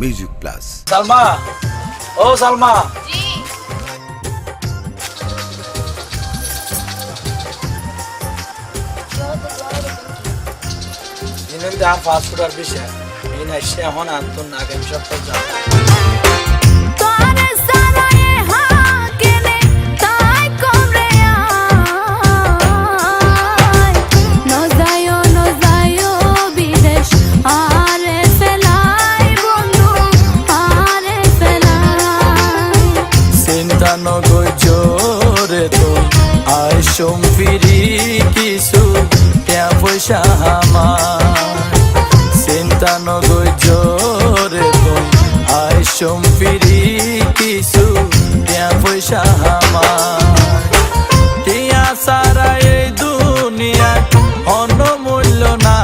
Music plus. Salma, ও সালমা, দিনের আর ফাস্ট ফুড আর বেশি এই না সে এখন আনতুন না আগামী সপ্তাহ যাব। জোরে তো আয় ফিরি কিছু টিয়া পয়সা আমার চিন্তা নগৈ জোরে তো আয় ফিরি কিছু টিয়া পয়সা আমার টিয়া সারা এই দুনিয়া অন্য মূল্য না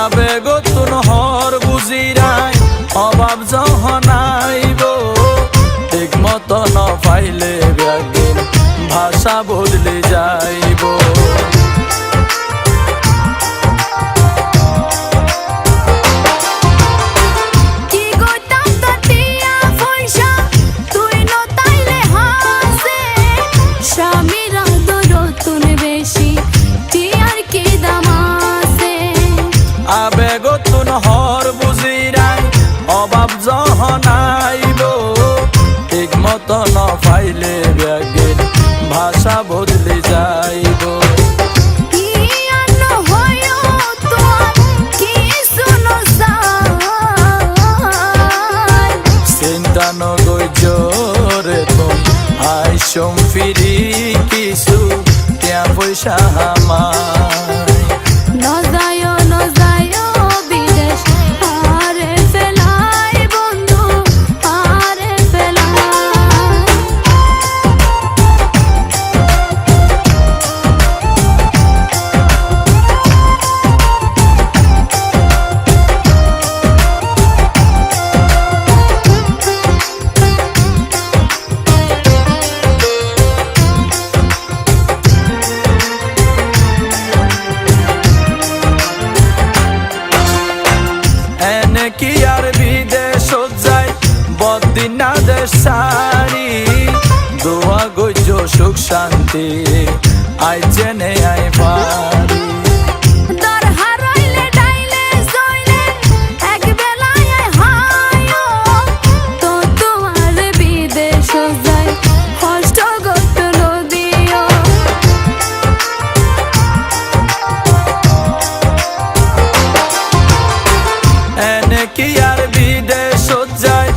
আবেগতুন হর বুঝিরাই অভাব যখন আইব ঠিক মতো ন পাইলে ব্যাগের ভাষা বদলে যাইব আবেগতুন হর বুঝিরাই অভাব যখন আইব ঠিক মতো ন পাইলে ব্যাগের ভাষা বদলে যাইব চিন্তা নগৈ জোরে তুই আয় ফিরি কিছু টিয়া পয়সা আমার কি আর বিদেশ যায় বদিনা দেশ সারি দোয়া গজ সুখ শান্তি আই জেনে আই পারি কি আর বিদেশ যায়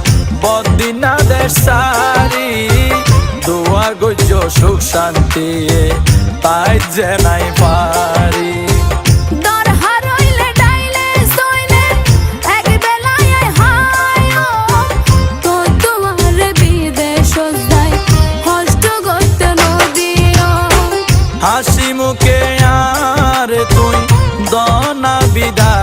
বদিনা দেশ সারি দোয়া গজ সুখ শান্তি তাই যে নাই পারি হাসি মুখে আর তুই দনা বিদায়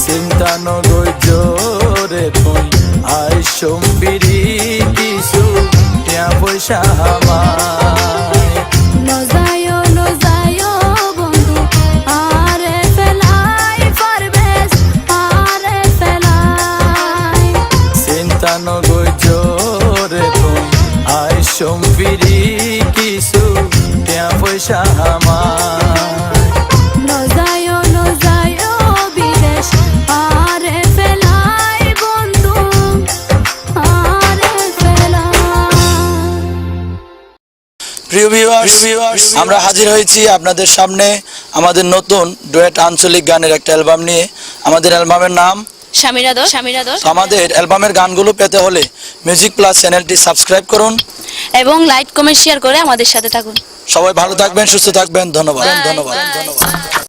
চিন্তা নগৈ জোরে তুই আয় ফিরি কিছু টিয়া পয়সা আমার চিন্তা নগৈ জোরে তুই আয় ফিরি কিছু টিয়া পয়সা আমার প্রিয় ভিউয়ার্স, আমরা হাজির হয়েছি আপনাদের সামনে আমাদের নতুন ডুয়েট আঞ্চলিক গানের একটা অ্যালবাম নিয়ে। আমাদের অ্যালবামের নাম স্বামীরাদর তো আমাদের অ্যালবামের গানগুলো পেতে হলে মিউজিক প্লাস চ্যানেলটি সাবস্ক্রাইব করুন এবং লাইক কমেন্ট শেয়ার করে আমাদের সাথে থাকুন। সবাই ভালো থাকবেন, সুস্থ থাকবেন। ধন্যবাদ। Bye, ধন্যবাদ। bye. ধন্যবাদ।